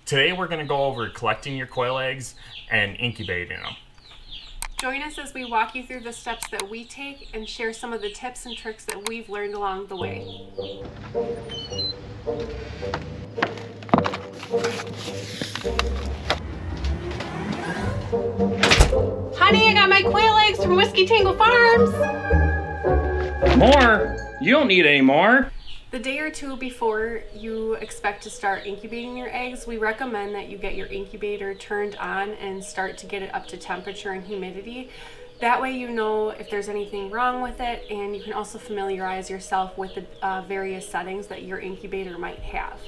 Today we're going to go over collecting your quail eggs and incubating them. Join us as we walk you through the steps that we take and share some of the tips and tricks that we've learned along the way. Honey, I got my quail eggs from Whiskey Tango Farms. More? You don't need any more. The day or two before you expect to start incubating your eggs, we recommend that you get your incubator turned on and start to get it up to temperature and humidity. That way you know if there's anything wrong with it, and you can also familiarize yourself with the various settings that your incubator might have.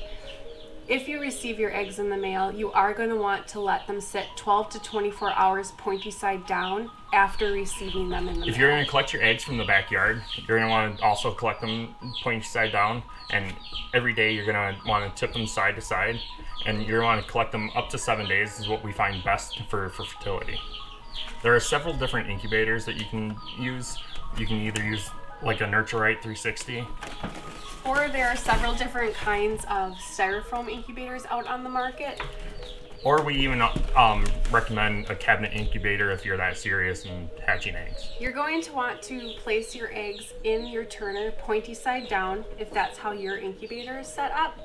If you receive your eggs in the mail, you are going to want to let them sit 12 to 24 hours pointy side down after receiving them in the mail. If you're going to collect your eggs from the backyard, you're going to want to also collect them pointy side down, and every day you're going to want to tip them side to side, and you're going to want to collect them up to 7 days is what we find best for fertility. There are several different incubators that you can use. You can either use like a Nurturite 360. Or there are several different kinds of styrofoam incubators out on the market. Or we even recommend a cabinet incubator if you're that serious in hatching eggs. You're going to want to place your eggs in your turner pointy side down if that's how your incubator is set up.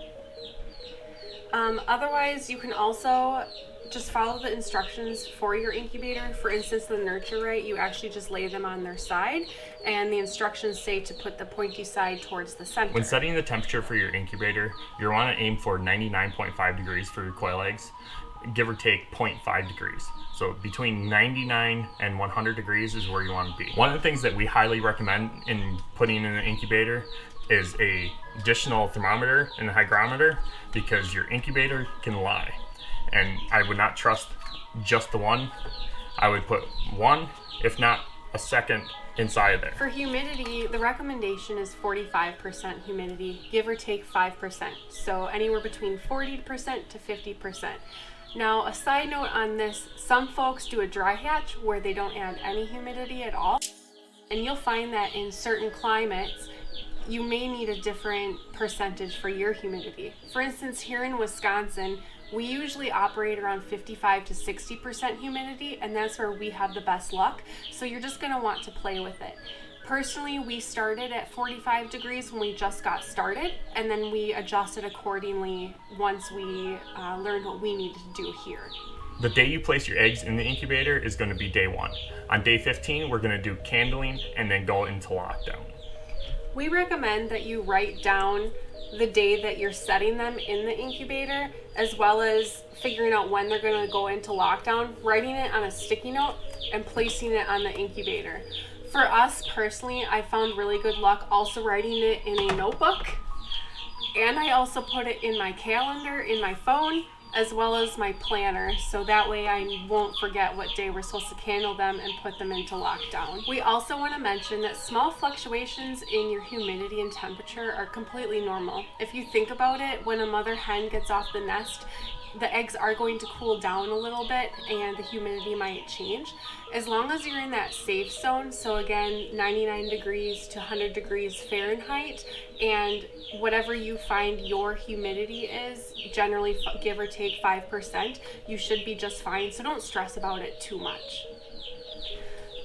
Otherwise, you can also just follow the instructions for your incubator. For instance, the Nurturite, you actually just lay them on their side, and the instructions say to put the pointy side towards the center. When setting the temperature for your incubator, you want to aim for 99.5 degrees for your quail eggs, give or take 0.5 degrees. So between 99 and 100 degrees is where you want to be. One of the things that we highly recommend in putting in an incubator is a additional thermometer and a hygrometer, because your incubator can lie. And I would not trust just the one. I would put one, if not a second, inside there. For humidity, the recommendation is 45% humidity, give or take 5%. So anywhere between 40% to 50%. Now, a side note on this, some folks do a dry hatch where they don't add any humidity at all. And you'll find that in certain climates, you may need a different percentage for your humidity. For instance, here in Wisconsin, we usually operate around 55 to 60% humidity, and that's where we have the best luck. So you're just going to want to play with it. Personally, we started at 45 degrees when we just got started, and then we adjusted accordingly once we learned what we needed to do here. The day you place your eggs in the incubator is going to be day 1. On day 15, we're going to do candling and then go into lockdown. We recommend that you write down the day that you're setting them in the incubator, as well as figuring out when they're going to go into lockdown, writing it on a sticky note and placing it on the incubator. For us personally, I found really good luck also writing it in a notebook, and I also put it in my calendar in my phone, as well as my planner, so that way I won't forget what day we're supposed to candle them and put them into lockdown. We also want to mention that small fluctuations in your humidity and temperature are completely normal. If you think about it, when a mother hen gets off the nest, the eggs are going to cool down a little bit and the humidity might change. As long as you're in that safe zone, so again, 99 degrees to 100 degrees Fahrenheit, and whatever you find your humidity is, generally give or take 5%, you should be just fine, so don't stress about it too much.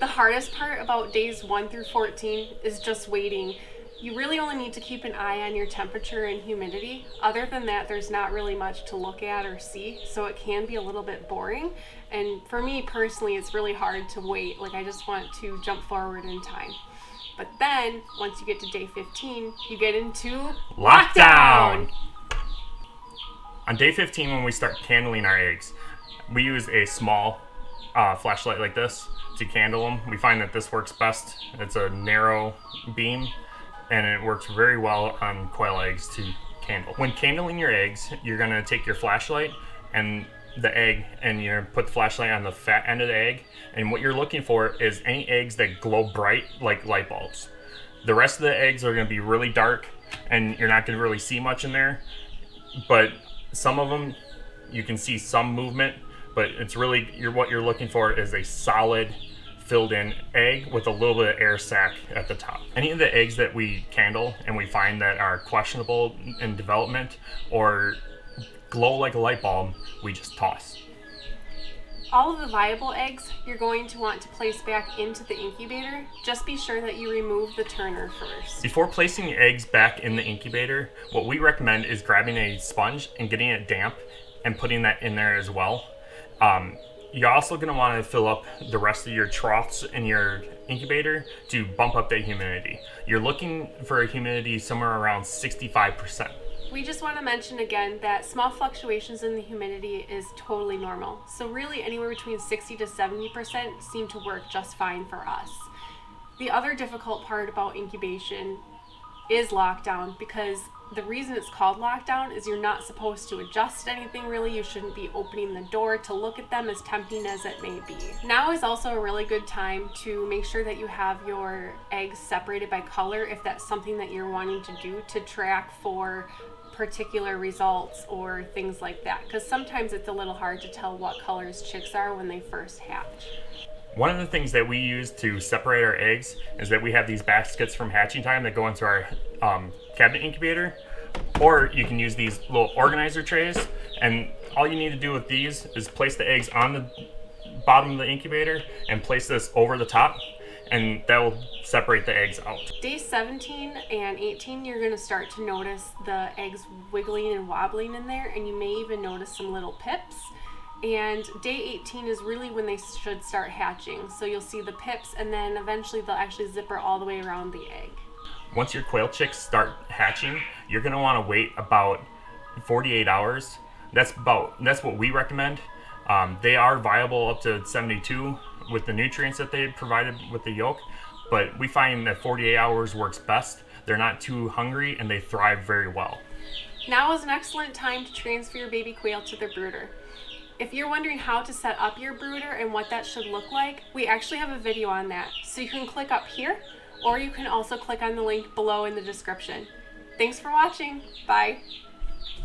The hardest part about days 1 through 14 is just waiting. You really only need to keep an eye on your temperature and humidity. Other than that, there's not really much to look at or see, so it can be a little bit boring. And for me personally, it's really hard to wait. Like, I just want to jump forward in time. But then, once you get to day 15, you get into lockdown! On day 15, when we start candling our eggs, we use a small flashlight like this to candle them. We find that this works best. It's a narrow beam, and it works very well on quail eggs to candle. When candling your eggs, you're gonna take your flashlight and the egg, and you're gonna put the flashlight on the fat end of the egg, and what you're looking for is any eggs that glow bright like light bulbs. The rest of the eggs are gonna be really dark, and you're not gonna really see much in there, but some of them, you can see some movement, but it's really, what you're looking for is a solid, filled in egg with a little bit of air sac at the top. Any of the eggs that we candle and we find that are questionable in development or glow like a light bulb, we just toss. All of the viable eggs you're going to want to place back into the incubator. Just be sure that you remove the turner first. Before placing eggs back in the incubator, what we recommend is grabbing a sponge and getting it damp and putting that in there as well. You're also going to want to fill up the rest of your troughs in your incubator to bump up that humidity. You're looking for a humidity somewhere around 65%. We just want to mention again that small fluctuations in the humidity is totally normal. So really anywhere between 60 to 70% seem to work just fine for us. The other difficult part about incubation is lockdown, because the reason it's called lockdown is you're not supposed to adjust anything really. You shouldn't be opening the door to look at them, as tempting as it may be. Now is also a really good time to make sure that you have your eggs separated by color if that's something that you're wanting to do to track for particular results or things like that, because sometimes it's a little hard to tell what colors chicks are when they first hatch. One of the things that we use to separate our eggs is that we have these baskets from Hatching Time that go into our cabinet incubator, or you can use these little organizer trays, and all you need to do with these is place the eggs on the bottom of the incubator and place this over the top, and that will separate the eggs out. Day 17 and 18, you're going to start to notice the eggs wiggling and wobbling in there, and you may even notice some little pips. And day 18 is really when they should start hatching. So you'll see the pips, and then eventually they'll actually zipper all the way around the egg. Once your quail chicks start hatching, you're going to want to wait about 48 hours. That's what we recommend. They are viable up to 72 with the nutrients that they provided with the yolk, but we find that 48 hours works best. They're not too hungry and they thrive very well. Now is an excellent time to transfer your baby quail to their brooder. If you're wondering how to set up your brooder and what that should look like, we actually have a video on that. So you can click up here, or you can also click on the link below in the description. Thanks for watching. Bye.